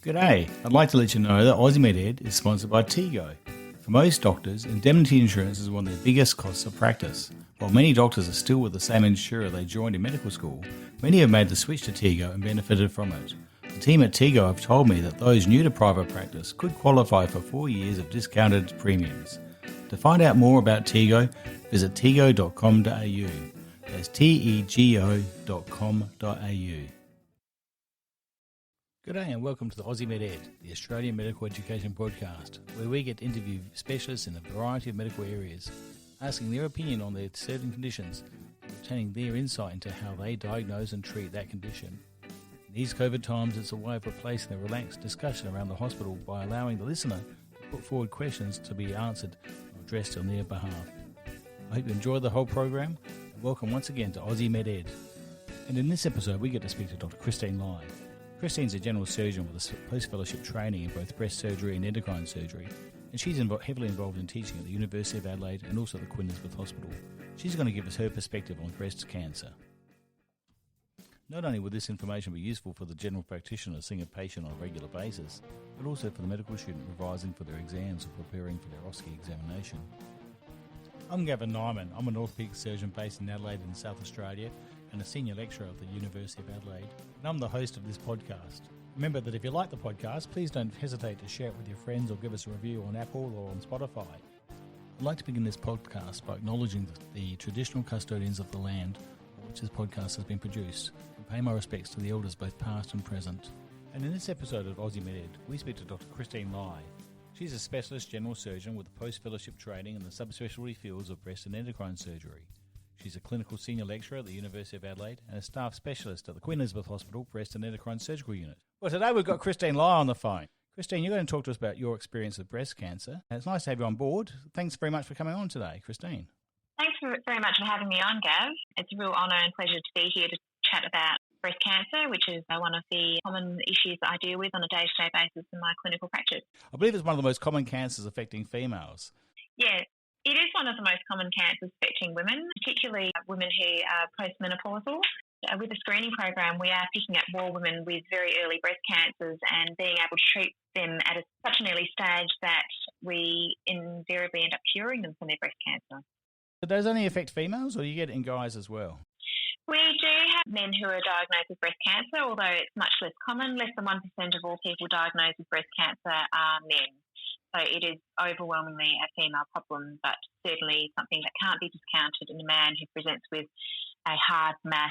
G'day, I'd like to let you know that Aussie Med Ed is sponsored by Tego. For most doctors, indemnity insurance is one of their biggest costs of practice. While many doctors are still with the same insurer they joined in medical school, many have made the switch to Tego and benefited from it. The team at Tego have told me that those new to private practice could qualify for 4 years of discounted premiums. To find out more about Tego, visit tego.com.au. That's tego.com.au. Good day and welcome to the Aussie Med Ed, the Australian Medical Education Podcast, where we get to interview specialists in a variety of medical areas, asking their opinion on their certain conditions and obtaining their insight into how they diagnose and treat that condition. In these COVID times, it's a way of replacing the relaxed discussion around the hospital by allowing the listener to put forward questions to be answered or addressed on their behalf. I hope you enjoy the whole program and welcome once again to Aussie Med Ed. And in this episode, we get to speak to Dr Christine Lai. Christine's a general surgeon with a post-fellowship training in both breast surgery and endocrine surgery, and she's heavily involved in teaching at the University of Adelaide and also the Queen Elizabeth Hospital. She's going to give us her perspective on breast cancer. Not only will this information be useful for the general practitioner seeing a patient on a regular basis, but also for the medical student revising for their exams or preparing for their OSCE examination. I'm Gavin Nimon. I'm an orthopaedic surgeon based in Adelaide in South Australia and a senior lecturer at the University of Adelaide, and I'm the host of this podcast. Remember that if you like the podcast, please don't hesitate to share it with your friends or give us a review on Apple or on Spotify. I'd like to begin this podcast by acknowledging the traditional custodians of the land on which this podcast has been produced, and pay my respects to the elders both past and present. And in this episode of Aussie Med Ed, we speak to Dr Christine Lai. She's a specialist general surgeon with a post-fellowship training in the subspecialty fields of breast and endocrine surgery. She's a clinical senior lecturer at the University of Adelaide and a staff specialist at the Queen Elizabeth Hospital Breast and Endocrine Surgical Unit. Well, today we've got Christine Lai on the phone. Christine, you're going to talk to us about your experience with breast cancer. And it's nice to have you on board. Thanks very much for coming on today, Christine. Thanks very much for having me on, Gav. It's a real honour and pleasure to be here to chat about breast cancer, which is one of the common issues that I deal with on a day-to-day basis in my clinical practice. I believe it's one of the most common cancers affecting females. Yeah. It is one of the most common cancers affecting women, particularly women who are postmenopausal. With the screening program, we are picking up more women with very early breast cancers and being able to treat them at such an early stage that we invariably end up curing them from their breast cancer. So does it only affect females, or do you get it in guys as well? We do have men who are diagnosed with breast cancer, although it's much less common. Less than 1% of all people diagnosed with breast cancer are men. So it is overwhelmingly a female problem, but certainly something that can't be discounted in a man who presents with a hard mass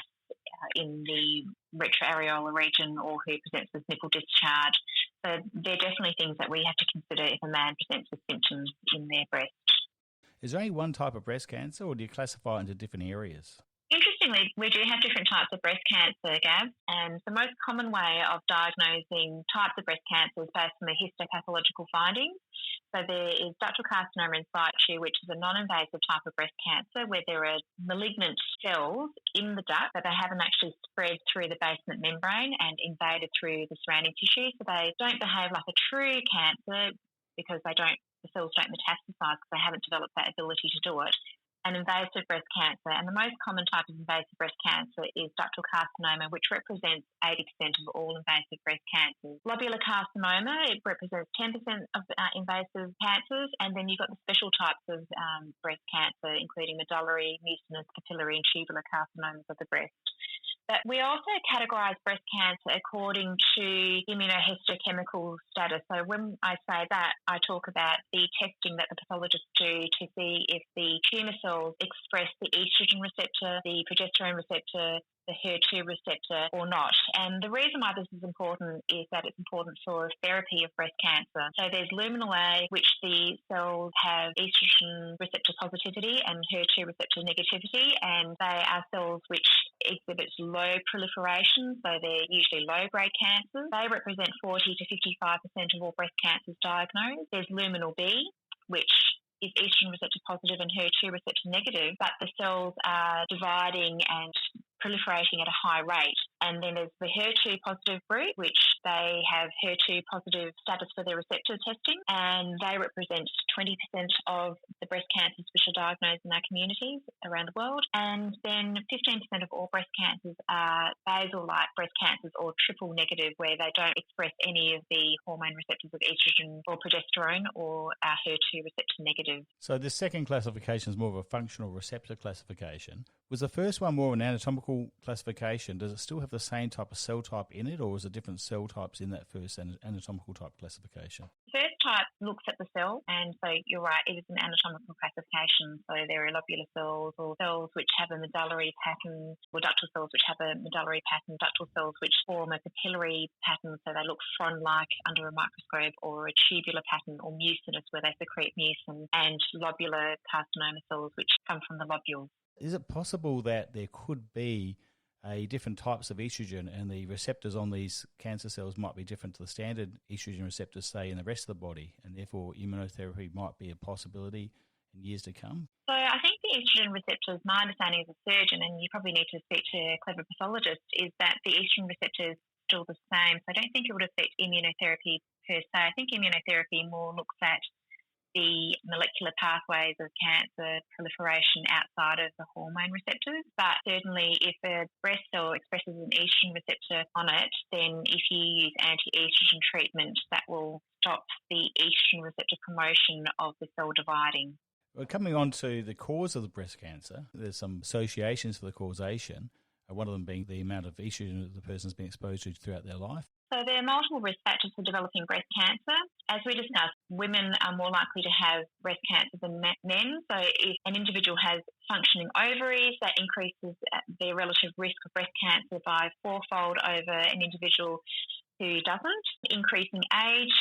in the retroareolar region or who presents with nipple discharge. So they're definitely things that we have to consider if a man presents with symptoms in their breast. Is there only one type of breast cancer, or do you classify it into different areas? Interestingly, we do have different types of breast cancer, Gav, and the most common way of diagnosing types of breast cancer is based on the histopathological findings. So there is ductal carcinoma in situ, which is a non-invasive type of breast cancer where there are malignant cells in the duct, but they haven't actually spread through the basement membrane and invaded through the surrounding tissue. So they don't behave like a true cancer because the cells don't metastasize because they haven't developed that ability to do it. An invasive breast cancer, and the most common type of invasive breast cancer is ductal carcinoma, which represents 80% of all invasive breast cancers. Lobular carcinoma, it represents 10% of invasive cancers, and then you've got the special types of breast cancer, including medullary, mucinous, papillary, and tubular carcinomas of the breast. But we also categorise breast cancer according to immunohistochemical status. So when I say that, I talk about the testing that the pathologists do to see if the tumour cells express the estrogen receptor, the progesterone receptor, the HER2 receptor or not. And the reason why this is important is that it's important for therapy of breast cancer. So there's luminal A, which the cells have estrogen receptor positivity and HER2 receptor negativity, and they are cells which exhibit low proliferation, so they're usually low-grade cancers. They represent 40 to 55% of all breast cancers diagnosed. There's luminal B, which is estrogen receptor positive and HER2 receptor negative, but the cells are dividing and proliferating at a high rate. And then there's the HER2 positive group, which they have HER2 positive status for their receptor testing, and they represent 20% of the breast cancers which are diagnosed in our communities around the world. And then 15% of all breast cancers are basal-like breast cancers or triple negative, where they don't express any of the hormone receptors of estrogen or progesterone or are HER2 receptor negative. So this second classification is more of a functional receptor classification. Was the first one more an anatomical classification? Does it still have the same type of cell type in it, or is it different cell types in that first anatomical type classification? The first type looks at the cell, and so you're right, it is an anatomical classification. So there are lobular cells or cells which have a medullary pattern, or ductal cells which have a medullary pattern, ductal cells which form a papillary pattern, so they look frond-like under a microscope, or a tubular pattern, or mucinous where they secrete mucin, and lobular carcinoma cells which come from the lobules. Is it possible that there could be different types of estrogen and the receptors on these cancer cells might be different to the standard estrogen receptors, say, in the rest of the body, and therefore immunotherapy might be a possibility in years to come? So I think the estrogen receptors, my understanding as a surgeon, and you probably need to speak to a clever pathologist, is that the estrogen receptor is still the same. So I don't think it would affect immunotherapy per se. I think immunotherapy more looks at the molecular pathways of cancer proliferation outside of the hormone receptors. But certainly if a breast cell expresses an estrogen receptor on it, then if you use anti-estrogen treatment, that will stop the estrogen receptor promotion of the cell dividing. Well, coming on to the cause of the breast cancer, there's some associations for the causation, one of them being the amount of estrogen that the person's been exposed to throughout their life. So there are multiple risk factors for developing breast cancer. As we discussed, women are more likely to have breast cancer than men. So if an individual has functioning ovaries, that increases their relative risk of breast cancer by fourfold over an individual who doesn't. Increasing age,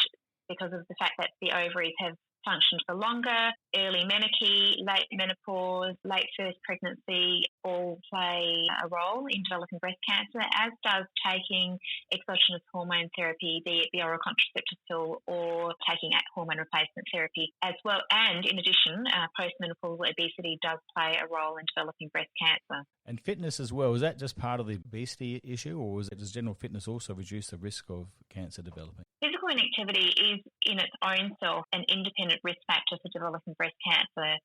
because of the fact that the ovaries have functioned for longer, early menarche, late menopause, late first pregnancy all play a role in developing breast cancer, as does taking exogenous hormone therapy, be it the oral contraceptive pill or taking hormone replacement therapy as well. And in addition, postmenopausal obesity does play a role in developing breast cancer. And fitness as well, is that just part of the obesity issue, or does general fitness also reduce the risk of cancer developing? Physical inactivity is in its own self an independent risk factor for developing breast cancer,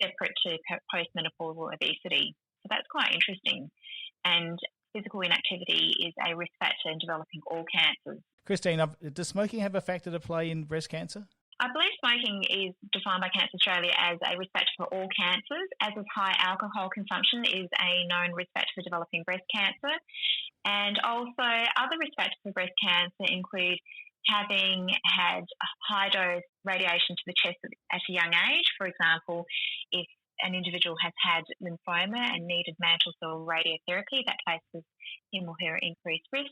separate to postmenopausal obesity. So that's quite interesting. And physical inactivity is a risk factor in developing all cancers. Christine, does smoking have a factor to play in breast cancer? I believe smoking is defined by Cancer Australia as a risk factor for all cancers, as is high alcohol consumption is a known risk factor for developing breast cancer. And also other risk factors for breast cancer include having had high-dose radiation to the chest at a young age. For example, if an individual has had lymphoma and needed mantle cell radiotherapy, that places him or her at increased risk.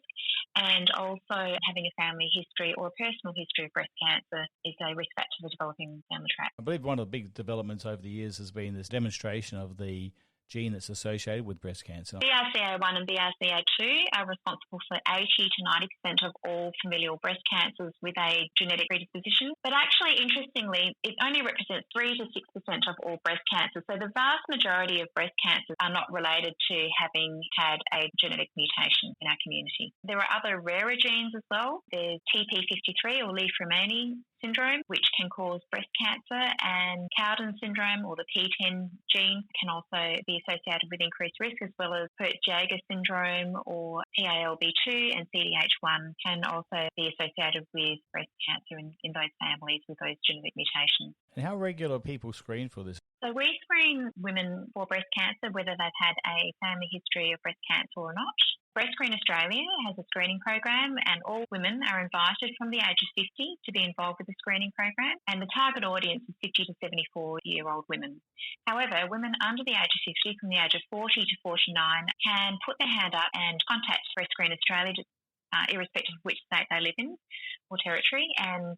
And also having a family history or a personal history of breast cancer is a risk factor for developing down the track. I believe one of the big developments over the years has been this demonstration of the gene that's associated with breast cancer. BRCA1 and BRCA2 are responsible for 80 to 90% of all familial breast cancers with a genetic predisposition. But actually, interestingly, it only represents 3 to 6% of all breast cancers. So the vast majority of breast cancers are not related to having had a genetic mutation in our community. There are other rarer genes as well. There's TP53 or Li-Fraumeni syndrome, which can cause breast cancer, and Cowden syndrome or the P10 gene can also be associated with increased risk, as well as Peutz-Jeghers syndrome or PALB2 and CDH1 can also be associated with breast cancer in those families with those genetic mutations. And how regular are people screened for this? So we screen women for breast cancer, whether they've had a family history of breast cancer or not. Breast Screen Australia has a screening program, and all women are invited from the age of 50 to be involved with the screening program, and the target audience is 50 to 74-year-old women. However, women under the age of 50, from the age of 40 to 49, can put their hand up and contact Breast Screen Australia, irrespective of which state they live in or territory, and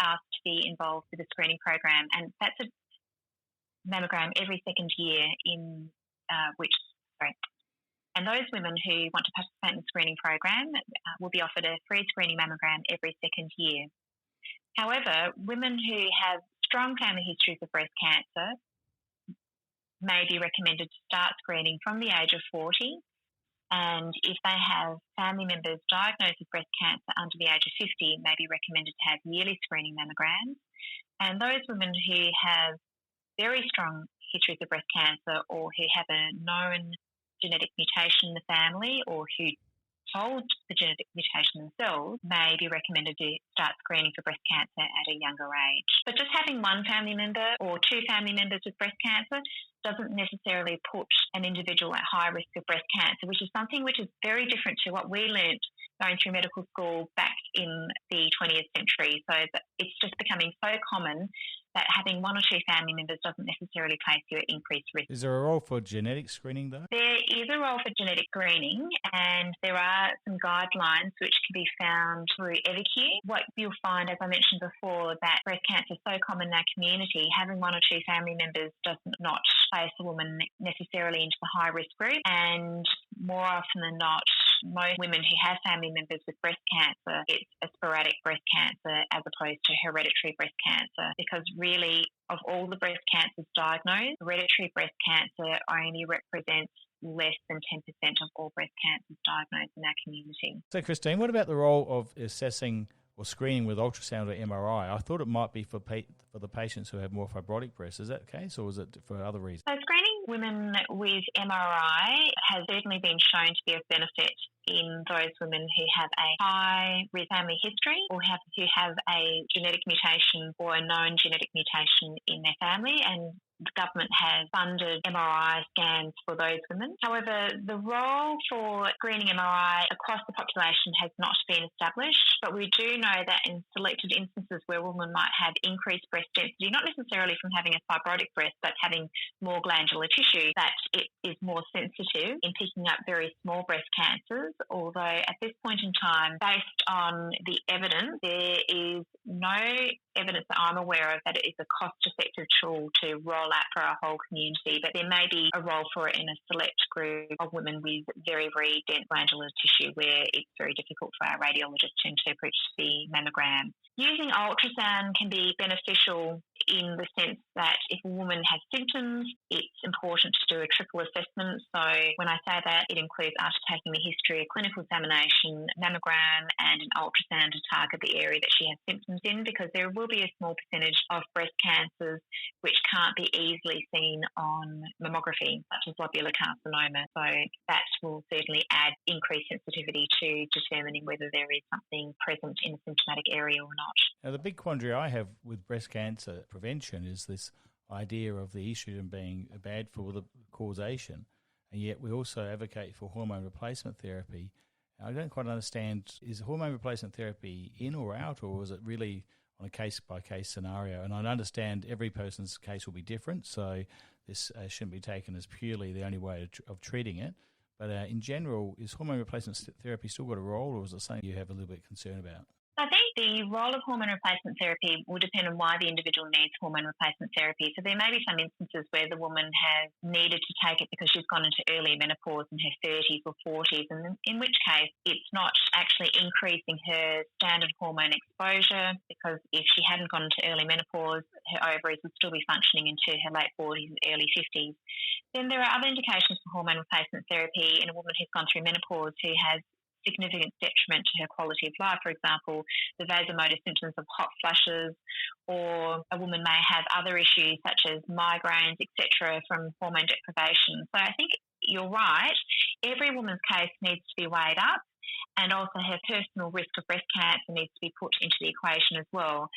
ask to be involved with the screening program. And that's a mammogram every second year And those women who want to participate in the screening program will be offered a free screening mammogram every second year. However, women who have strong family histories of breast cancer may be recommended to start screening from the age of 40 And if they have family members diagnosed with breast cancer under the age of 50, it may be recommended to have yearly screening mammograms. And those women who have very strong histories of breast cancer or who have a known genetic mutation in the family or who hold the genetic mutation themselves may be recommended to start screening for breast cancer at a younger age. But just having one family member or two family members with breast cancer doesn't necessarily put an individual at high risk of breast cancer, which is something which is very different to what we learnt going through medical school back in the 20th century. So it's just becoming so common that having one or two family members doesn't necessarily place you at increased risk. Is there a role for genetic screening though? There is a role for genetic screening, and there are some guidelines which can be found through EviQ. What you'll find, as I mentioned before, that breast cancer is so common in our community, having one or two family members does not place a woman necessarily into the high risk group, and more often than not, most women who have family members with breast cancer, it's a sporadic breast cancer as opposed to hereditary breast cancer, because really, of all the breast cancers diagnosed, hereditary breast cancer only represents less than 10% of all breast cancers diagnosed in our community. So, Christine, what about the role of assessing or screening with ultrasound or MRI? I thought it might be for the patients who have more fibrotic breasts. Is that the case, or is it for other reasons? So screening women with MRI has certainly been shown to be of benefit in those women who have a high risk family history or who have a genetic mutation or a known genetic mutation in their family, and the government has funded MRI scans for those women. However, the role for screening MRI across the population has not been established, but we do know that in selected instances where a woman might have increased breast density, not necessarily from having a fibrotic breast, but having more glandular tissue, that it is more sensitive in picking up very small breast cancers, although at this point in time, based on the evidence, there is no evidence that I'm aware of that it is a cost-effective tool to roll out for our whole community, but there may be a role for it in a select group of women with very, very dense glandular tissue where it's very difficult for our radiologist to interpret the mammogram. Using ultrasound can be beneficial in the sense that if a woman has symptoms, it's important to do a triple assessment. So when I say that, it includes after taking the history, a clinical examination, mammogram, and an ultrasound to target the area that she has symptoms in, because there will be a small percentage of breast cancers which can't be easily seen on mammography, such as lobular carcinoma. So that will certainly add increased sensitivity to determining whether there is something present in a symptomatic area or not. Now, the big quandary I have with breast cancer prevention is this idea of the estrogen being bad for the causation, and yet we also advocate for hormone replacement therapy. I don't quite understand, is hormone replacement therapy in or out, or is it really on a case-by-case scenario? And I understand every person's case will be different, so this shouldn't be taken as purely the only way of treating it. But in general, is hormone replacement therapy still got a role, or is it something you have a little bit concern about? I think the role of hormone replacement therapy will depend on why the individual needs hormone replacement therapy. So there may be some instances where the woman has needed to take it because she's gone into early menopause in her 30s or 40s, and in which case it's not actually increasing her standard hormone exposure, because if she hadn't gone into early menopause, her ovaries would still be functioning into her late 40s and early 50s. Then there are other indications for hormone replacement therapy in a woman who's gone through menopause who has significant detriment to her quality of life. For example, the vasomotor symptoms of hot flushes, or a woman may have other issues such as migraines, etc., from hormone deprivation. So I think you're right. Every woman's case needs to be weighed up, and also her personal risk of breast cancer needs to be put into the equation as well.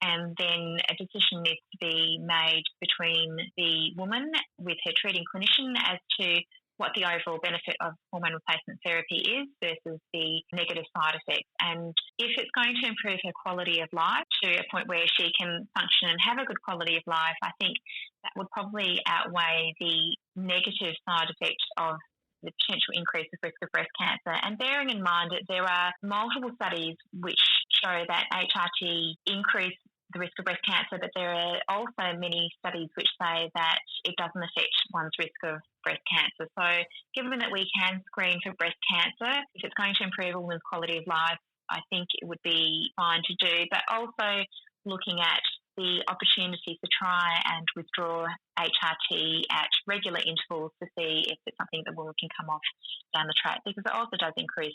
And then a decision needs to be made between the woman with her treating clinician as to what the overall benefit of hormone replacement therapy is versus the negative side effects. And if it's going to improve her quality of life to a point where she can function and have a good quality of life, I think that would probably outweigh the negative side effect of the potential increase of risk of breast cancer. And bearing in mind that there are multiple studies which show that HRT increase the risk of breast cancer, but there are also many studies which say that it doesn't affect one's risk of breast cancer. So given that we can screen for breast cancer, if it's going to improve a woman's quality of life, I think it would be fine to do. But also looking at the opportunity to try and withdraw HRT at regular intervals to see if it's something the woman can come off down the track, because it also does increase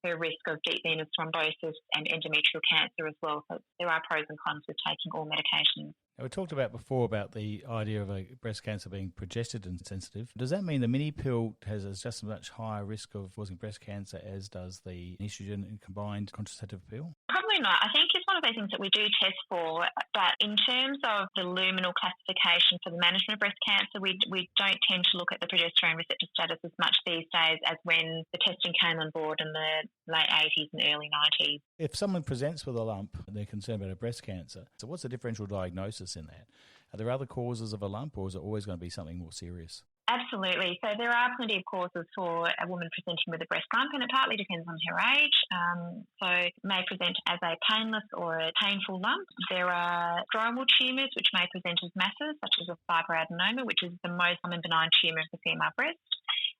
her risk of deep venous thrombosis and endometrial cancer as well. So there are pros and cons with taking all medications. Now, we talked about before about the idea of a breast cancer being progesterone sensitive. Does that mean the mini pill has just as much higher risk of causing breast cancer as does the estrogen and combined contraceptive pill? Probably not. I think it's one of those things that we do test for, but in terms of the luminal classification for the management of breast cancer, we don't tend to look at the progesterone receptor status as much these days as when the testing came on board in the late 80s and early 90s. If someone presents with a lump and they're concerned about a breast cancer, so what's the differential diagnosis in that? Are there other causes of a lump, or is it always going to be something more serious? Absolutely. So there are plenty of causes for a woman presenting with a breast lump, and it partly depends on her age. So it may present as a painless or a painful lump. There are stromal tumours which may present as masses, such as a fibroadenoma, which is the most common benign tumour of the female breast.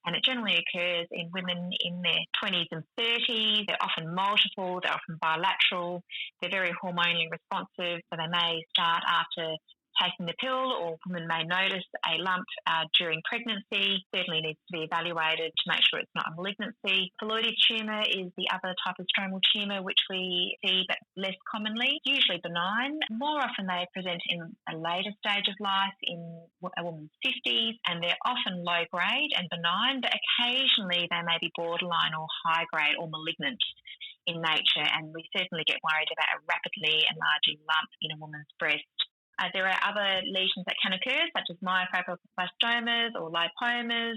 And it generally occurs in women in their 20s and 30s. They're often multiple, they're often bilateral, they're very hormonally responsive, so they may start after taking the pill, or women may notice a lump during pregnancy. Certainly needs to be evaluated to make sure it's not a malignancy. Phyllodes tumour is the other type of stromal tumour which we see but less commonly, usually benign. More often they present in a later stage of life, in a woman's 50s, and they're often low grade and benign, but occasionally they may be borderline or high grade or malignant in nature, and we certainly get worried about a rapidly enlarging lump in a woman's breast. There are other lesions that can occur, such as myofibroblastomas or lipomas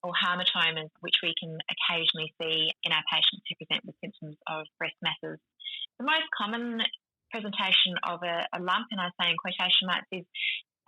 or hamartomas, which we can occasionally see in our patients who present with symptoms of breast masses. The most common presentation of a lump, and I say in quotation marks, is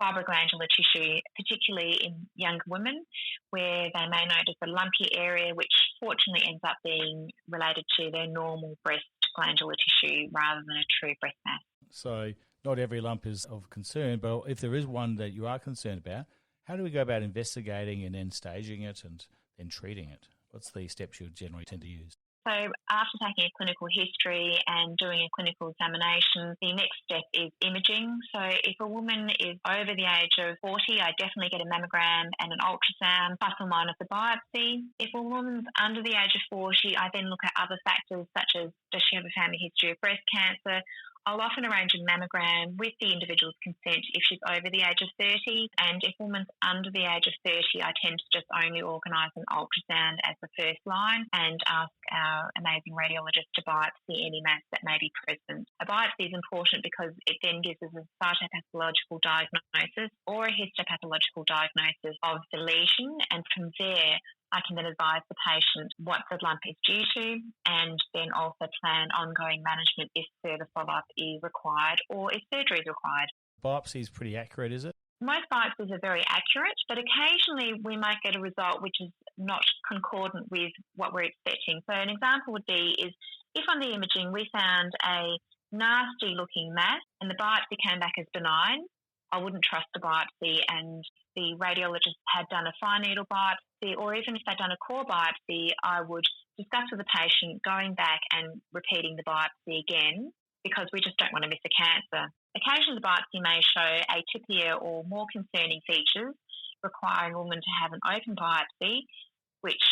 fibroglandular tissue, particularly in younger women, where they may notice a lumpy area, which fortunately ends up being related to their normal breast glandular tissue rather than a true breast mass. So not every lump is of concern, but if there is one that you are concerned about, how do we go about investigating and then staging it and then treating it? What's the steps you generally tend to use? So after taking a clinical history and doing a clinical examination, the next step is imaging. So if a woman is over the age of 40, I definitely get a mammogram and an ultrasound, plus or minus a biopsy. If a woman's under the age of 40, I then look at other factors such as, does she have a family history of breast cancer? I'll often arrange a mammogram with the individual's consent if she's over the age of 30. And if a woman's under the age of 30, I tend to just only organise an ultrasound as the first line and ask our amazing radiologist to biopsy any mass that may be present. A biopsy is important because it then gives us a cytopathological diagnosis or a histopathological diagnosis of the lesion. And from there, I can then advise the patient what the lump is due to, and then also plan ongoing management if further follow-up is required or if surgery is required. Biopsy is pretty accurate, is it? Most biopsies are very accurate, but occasionally we might get a result which is not concordant with what we're expecting. So an example would be is if on the imaging we found a nasty-looking mass and the biopsy came back as benign, I wouldn't trust the biopsy, and the radiologist had done a fine needle biopsy, or even if they'd done a core biopsy, I would discuss with the patient going back and repeating the biopsy again, because we just don't want to miss a cancer. Occasionally the biopsy may show atypia or more concerning features, requiring a woman to have an open biopsy, which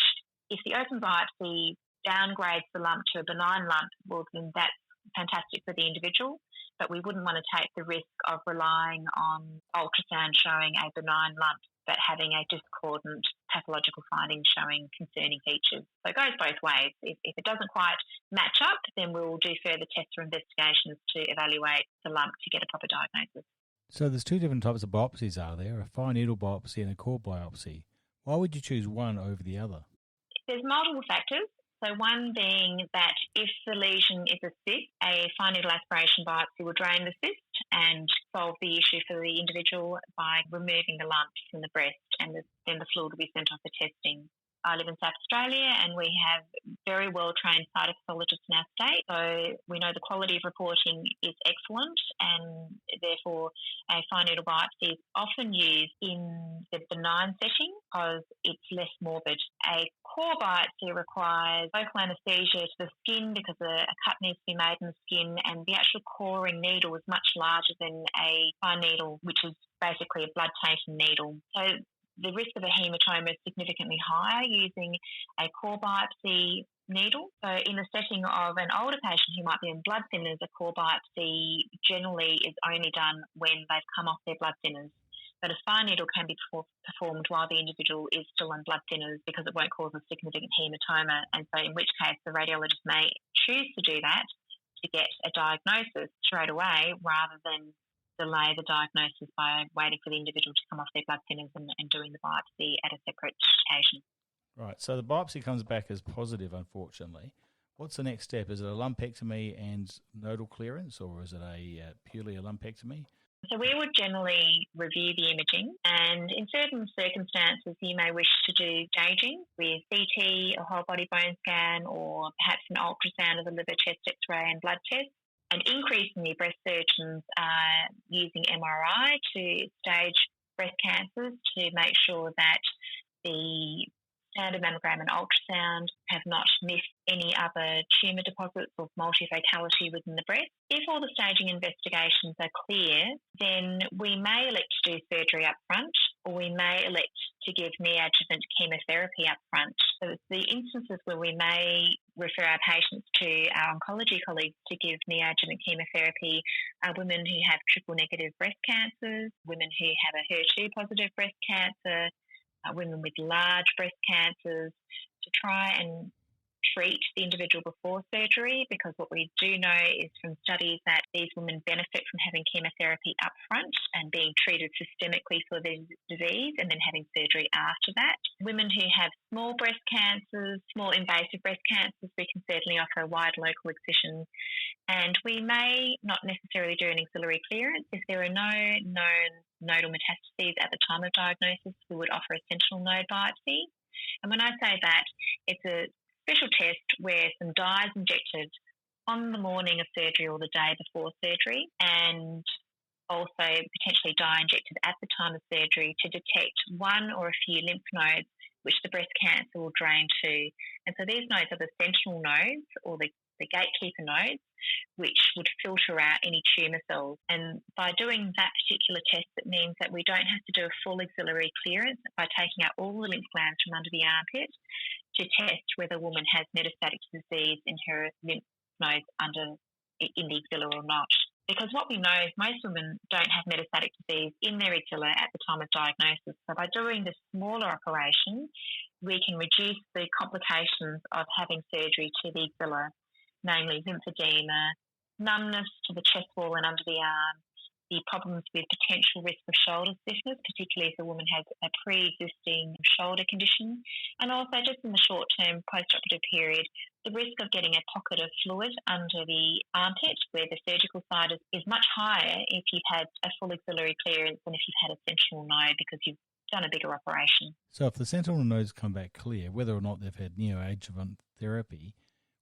if the open biopsy downgrades the lump to a benign lump, well then that's fantastic for the individual. But we wouldn't want to take the risk of relying on ultrasound showing a benign lump but having a discordant pathological finding showing concerning features. So it goes both ways. If it doesn't quite match up, then we'll do further tests or investigations to evaluate the lump to get a proper diagnosis. So there's two different types of biopsies, are there? A fine needle biopsy and a core biopsy. Why would you choose one over the other? There's multiple factors. So one being that if the lesion is a cyst, a fine needle aspiration biopsy will drain the cyst and solve the issue for the individual by removing the lumps from the breast, and then the fluid will be sent off for testing. I live in South Australia and we have very well-trained cytopathologists in our state. So we know the quality of reporting is excellent, and therefore a fine needle biopsy is often used in the benign setting because it's less morbid. A core biopsy requires local anaesthesia to the skin because a cut needs to be made in the skin, and the actual coring needle is much larger than a fine needle, which is basically a blood-tainting needle. So the risk of a hematoma is significantly higher using a core biopsy needle. So in the setting of an older patient who might be on blood thinners, a core biopsy generally is only done when they've come off their blood thinners. But a fine needle can be performed while the individual is still on blood thinners because it won't cause a significant hematoma. And so in which case the radiologist may choose to do that to get a diagnosis straight away rather than delay the diagnosis by waiting for the individual to come off their blood thinners and doing the biopsy at a separate occasion. Right, so the biopsy comes back as positive, unfortunately. What's the next step? Is it a lumpectomy and nodal clearance, or is it purely a lumpectomy? So we would generally review the imaging, and in certain circumstances you may wish to do staging with CT, a whole body bone scan, or perhaps an ultrasound of the liver, chest X-ray and blood tests. And increasingly breast surgeons are using MRI to stage breast cancers to make sure that the standard mammogram and ultrasound have not missed any other tumour deposits or multifocality within the breast. If all the staging investigations are clear, then we may elect to do surgery up front, or we may elect to give neoadjuvant chemotherapy up front. So it's the instances where we may refer our patients to our oncology colleagues to give neoadjuvant chemotherapy are women who have triple-negative breast cancers, women who have a HER2-positive breast cancer, women with large breast cancers, to try and treat the individual before surgery, because what we do know is from studies that these women benefit from having chemotherapy up front and being treated systemically for their disease and then having surgery after that. Women who have small breast cancers, small invasive breast cancers, we can certainly offer a wide local excision, and we may not necessarily do an axillary clearance. If there are no known nodal metastases at the time of diagnosis, we would offer a sentinel node biopsy. And when I say that, it's a special test where some dye is injected on the morning of surgery or the day before surgery, and also potentially dye injected at the time of surgery to detect one or a few lymph nodes which the breast cancer will drain to. And so these nodes are the sentinel nodes, or the gatekeeper nodes, which would filter out any tumour cells. And by doing that particular test, it means that we don't have to do a full axillary clearance by taking out all the lymph glands from under the armpit to test whether a woman has metastatic disease in her lymph nodes in the axilla or not. Because what we know is most women don't have metastatic disease in their axilla at the time of diagnosis. So by doing this smaller operation, we can reduce the complications of having surgery to the axilla, namely lymphedema, numbness to the chest wall and under the arm, the problems with potential risk of shoulder stiffness, particularly if a woman has a pre-existing shoulder condition, and also just in the short-term post-operative period, the risk of getting a pocket of fluid under the armpit where the surgical side is much higher if you've had a full axillary clearance than if you've had a sentinel node because you've done a bigger operation. So if the sentinel nodes come back clear, whether or not they've had neoadjuvant therapy,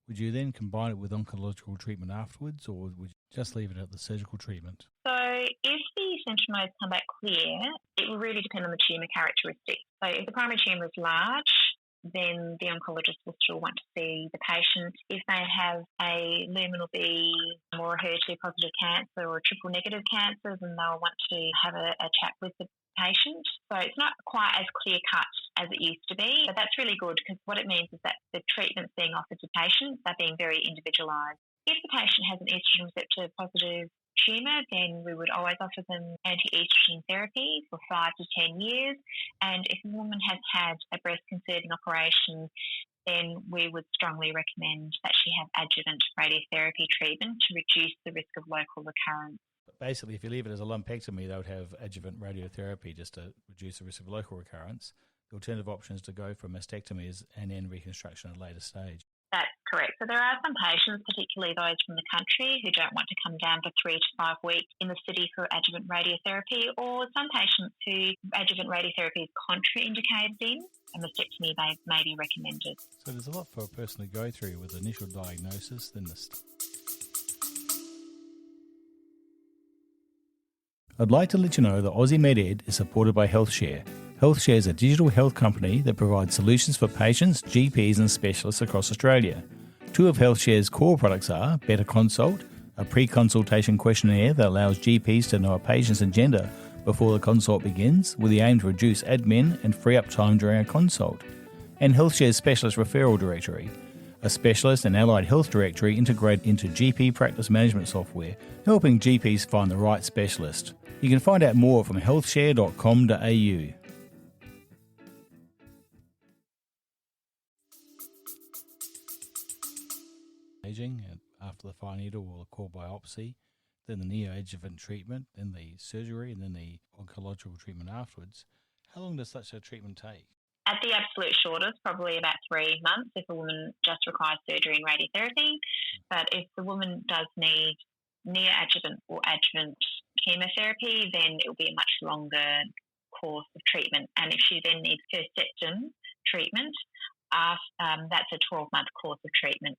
would you then combine it with oncological treatment afterwards, or would you just leave it at the surgical treatment? So if the sentinel nodes come back clear, it will really depend on the tumour characteristics. So if the primary tumour is large, then the oncologist will still want to see the patient. If they have a luminal B or a HER2-positive cancer or a triple-negative cancer, then they'll want to have a chat with the patient. So it's not quite as clear-cut as it used to be, but that's really good because what it means is that the treatments being offered to patients are being very individualised. If the patient has an estrogen receptor-positive tumour, then we would always offer them anti-estrogen therapy for 5 to 10 years. And if a woman has had a breast-conserving operation, then we would strongly recommend that she have adjuvant radiotherapy treatment to reduce the risk of local recurrence. But basically, if you leave it as a lumpectomy, they would have adjuvant radiotherapy just to reduce the risk of local recurrence. The alternative option is to go for mastectomies and then reconstruction at a later stage. That's correct. So there are some patients, particularly those from the country, who don't want to come down for 3 to 5 weeks in the city for adjuvant radiotherapy, or some patients who adjuvant radiotherapy is contraindicated in. a mastectomy may be recommended. So there's a lot for a person to go through with initial diagnosis, then I'd like to let you know that Aussie Med Ed is supported by HealthShare. HealthShare is a digital health company that provides solutions for patients, GPs and specialists across Australia. Two of HealthShare's core products are Better Consult, a pre-consultation questionnaire that allows GPs to know a patient's agenda before the consult begins, with the aim to reduce admin and free up time during a consult, and HealthShare's Specialist Referral Directory, a specialist and allied health directory integrated into GP practice management software, helping GPs find the right specialist. You can find out more from healthshare.com.au. Aging after the fine needle or the core biopsy, then the neoadjuvant treatment, then the surgery, and then the oncological treatment afterwards. How long does such a treatment take? At the absolute shortest, probably about 3 months if a woman just requires surgery and radiotherapy. But if the woman does need neoadjuvant or adjuvant chemotherapy, then it will be a much longer course of treatment. And if she then needs Herceptin treatment, that's a 12-month course of treatment.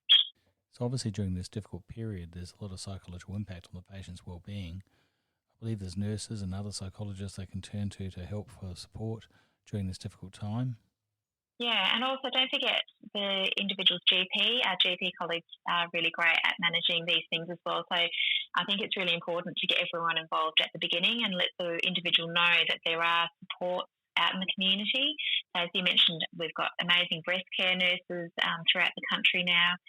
So obviously during this difficult period, there's a lot of psychological impact on the patient's well-being. I believe there's nurses and other psychologists they can turn to help for support during this difficult time. Yeah, and also don't forget the individual's GP. Our GP colleagues are really great at managing these things as well. So I think it's really important to get everyone involved at the beginning and let the individual know that there are supports out in the community. As you mentioned, we've got amazing breast care nurses throughout the country now.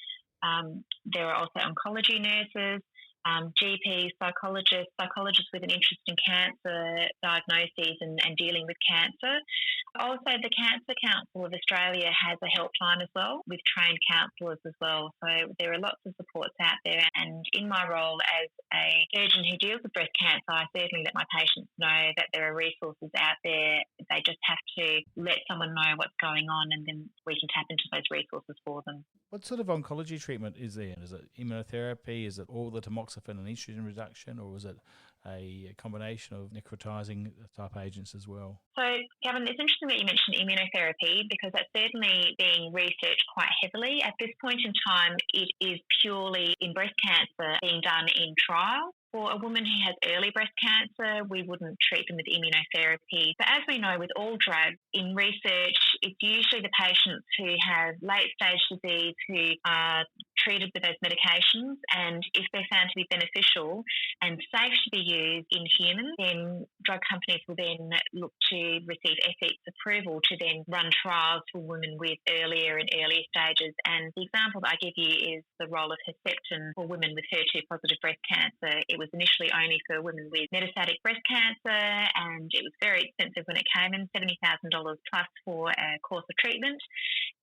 There are also oncology nurses, GPs, psychologists with an interest in cancer diagnoses and dealing with cancer. Also, the Cancer Council of Australia has a helpline as well with trained counsellors as well. So there are lots of supports out there. And in my role as a surgeon who deals with breast cancer, I certainly let my patients know that there are resources out there. They just have to let someone know what's going on, and then we can tap into those resources for them. What sort of oncology treatment is there? Is it immunotherapy? Is it all the tamoxifen and estrogen reduction, or is it a combination of necrotizing type agents as well? So, Gavin, it's interesting that you mentioned immunotherapy because that's certainly being researched quite heavily. At this point in time, it is purely in breast cancer being done in trial. For a woman who has early breast cancer, we wouldn't treat them with immunotherapy. But as we know with all drugs, in research, it's usually the patients who have late-stage disease who are treated with those medications, and if they're found to be beneficial and safe to be used in humans, then drug companies will then look to receive ethics approval to then run trials for women with earlier and earlier stages. And the example that I give you is the role of Herceptin for women with HER2-positive breast cancer. It was initially only for women with metastatic breast cancer, and it was very expensive when it came in, $70,000 plus for a course of treatment.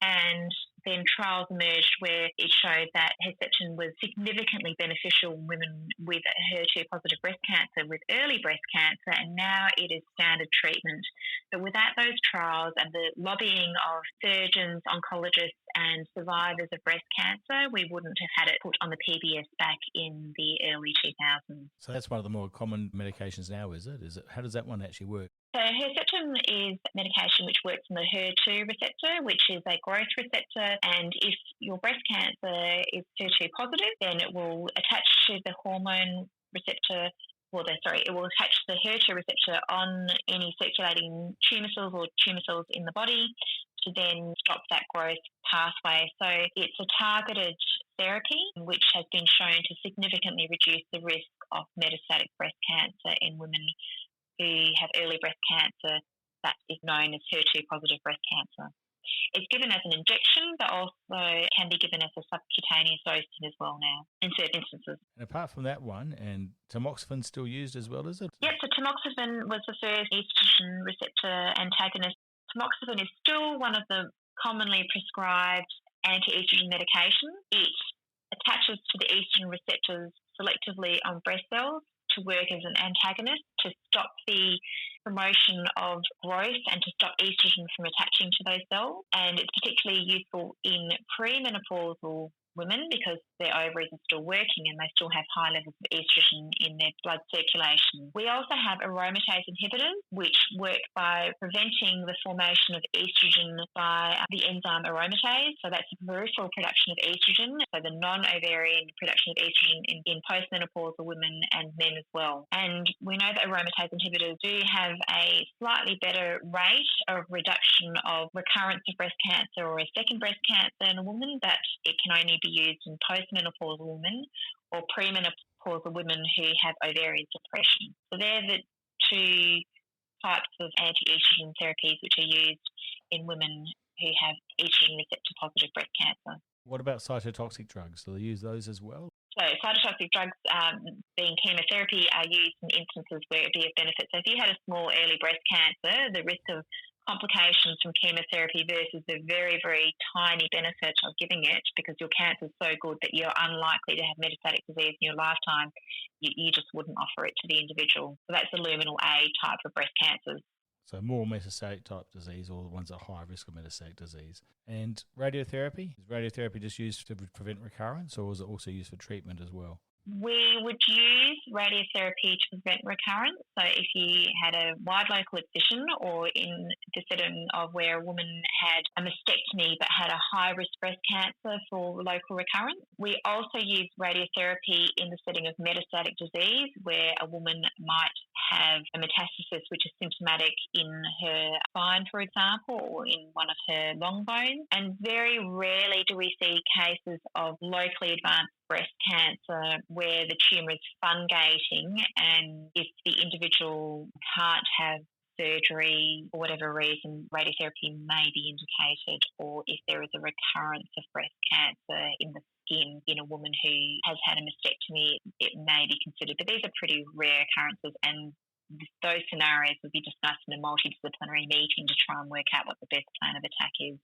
And then trials emerged where it showed that Herceptin was significantly beneficial in women with HER2-positive breast cancer with early breast cancer, and now it is standard treatment. But without those trials and the lobbying of surgeons, oncologists and survivors of breast cancer, we wouldn't have had it put on the PBS back in the early 2000s. So that's one of the more common medications now, is it? How does that one actually work? So Herceptin is medication which works on the HER2 receptor, which is a growth receptor. And if your breast cancer is HER2 positive, then it will attach to the hormone receptor. It will attach the HER2 receptor on any circulating tumour cells or tumour cells in the body to then stop that growth pathway. So it's a targeted therapy which has been shown to significantly reduce the risk of metastatic breast cancer in women who have early breast cancer that is known as HER2-positive breast cancer. It's given as an injection, but also can be given as a subcutaneous dosing as well now in certain instances. And apart from that one, and tamoxifen still used as well, is it? Yep, so tamoxifen was the first estrogen receptor antagonist. Tamoxifen is still one of the commonly prescribed anti-estrogen medications. It attaches to the estrogen receptors selectively on breast cells to work as an antagonist to stop the promotion of growth and to stop estrogen from attaching to those cells. And it's particularly useful in premenopausal women because their ovaries are still working and they still have high levels of estrogen in their blood circulation. We also have aromatase inhibitors, which work by preventing the formation of estrogen by the enzyme aromatase. So that's the peripheral production of estrogen, so the non-ovarian production of estrogen in postmenopausal women and men as well. And we know that aromatase inhibitors do have a slightly better rate of reduction of recurrence of breast cancer or a second breast cancer in a woman, but it can only be used in postmenopausal women or premenopausal women who have ovarian suppression. So they're the two types of anti-estrogen therapies which are used in women who have estrogen receptor positive breast cancer. What about cytotoxic drugs? Do they use those as well? So cytotoxic drugs, being chemotherapy, are used in instances where it would be of benefit. So if you had a small early breast cancer, the risk of complications from chemotherapy versus the very, very tiny benefit of giving it, because your cancer is so good that you're unlikely to have metastatic disease in your lifetime, you just wouldn't offer it to the individual. So that's the luminal A type of breast cancers. So more metastatic type disease, or the ones at high risk of metastatic disease. And radiotherapy? Is radiotherapy just used to prevent recurrence, or is it also used for treatment as well? We would use radiotherapy to prevent recurrence. So if you had a wide local excision, or in the setting of where a woman had a mastectomy but had a high-risk breast cancer for local recurrence. We also use radiotherapy in the setting of metastatic disease, where a woman might have a metastasis which is symptomatic in her spine, for example, or in one of her long bones. And very rarely do we see cases of locally advanced breast cancer where the tumour is fungating, and if the individual can't have surgery for whatever reason, radiotherapy may be indicated, or if there is a recurrence of breast cancer in the skin in a woman who has had a mastectomy, it may be considered. But these are pretty rare occurrences, and those scenarios will be discussed in a multidisciplinary meeting to try and work out what the best plan of attack is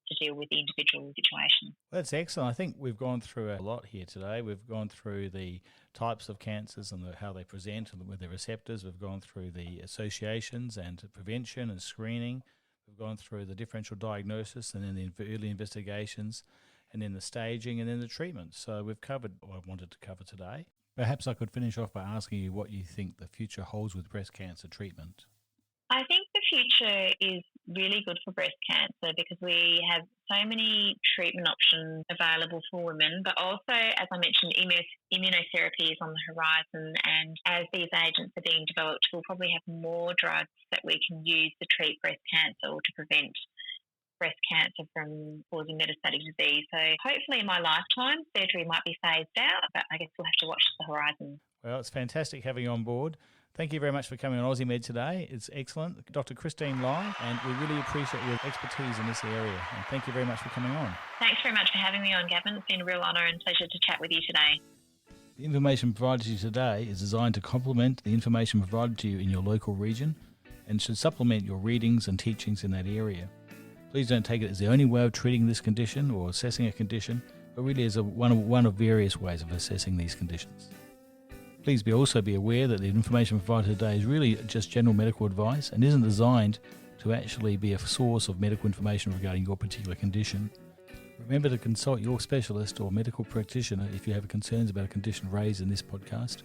to deal with the individual situation. That's excellent. I think we've gone through a lot here today. We've gone through the types of cancers and how they present and with their receptors. We've gone through the associations and prevention and screening. We've gone through the differential diagnosis and then the early investigations, and then the staging, and then the treatment. So we've covered what I wanted to cover today. Perhaps I could finish off by asking you what you think the future holds with breast cancer treatment. I think the future is really good for breast cancer because we have so many treatment options available for women, but also, as I mentioned, immunotherapy is on the horizon, and as these agents are being developed, we'll probably have more drugs that we can use to treat breast cancer or to prevent breast cancer from causing metastatic disease. So hopefully in my lifetime, surgery might be phased out, but I guess we'll have to watch the horizon. Well, it's fantastic having you on board. Thank you very much for coming on Aussie Med today. It's excellent. Dr Christine Lai, and we really appreciate your expertise in this area. And thank you very much for coming on. Thanks very much for having me on, Gavin. It's been a real honour and pleasure to chat with you today. The information provided to you today is designed to complement the information provided to you in your local region and should supplement your readings and teachings in that area. Please don't take it as the only way of treating this condition or assessing a condition, but really as one of various ways of assessing these conditions. Please also be aware that the information provided today is really just general medical advice and isn't designed to actually be a source of medical information regarding your particular condition. Remember to consult your specialist or medical practitioner if you have concerns about a condition raised in this podcast.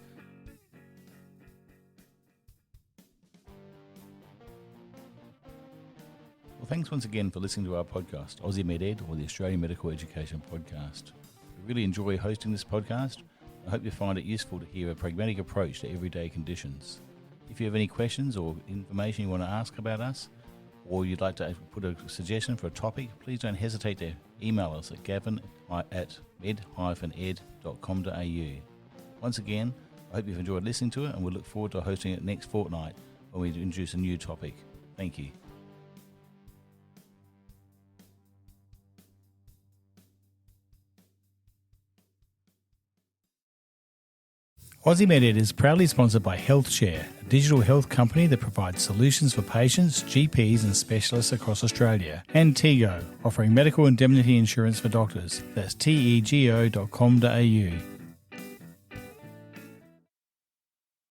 Well, thanks once again for listening to our podcast, Aussie Med Ed, or the Australian Medical Education Podcast. We really enjoy hosting this podcast. I hope you find it useful to hear a pragmatic approach to everyday conditions. If you have any questions or information you want to ask about us, or you'd like to put a suggestion for a topic, please don't hesitate to email us at gavin@med-ed.com.au. Once again, I hope you've enjoyed listening to it, and we'll look forward to hosting it next fortnight when we introduce a new topic. Thank you. Aussie Med Ed is proudly sponsored by HealthShare, a digital health company that provides solutions for patients, GPs and specialists across Australia, and Tego, offering medical indemnity insurance for doctors. That's tego.com.au.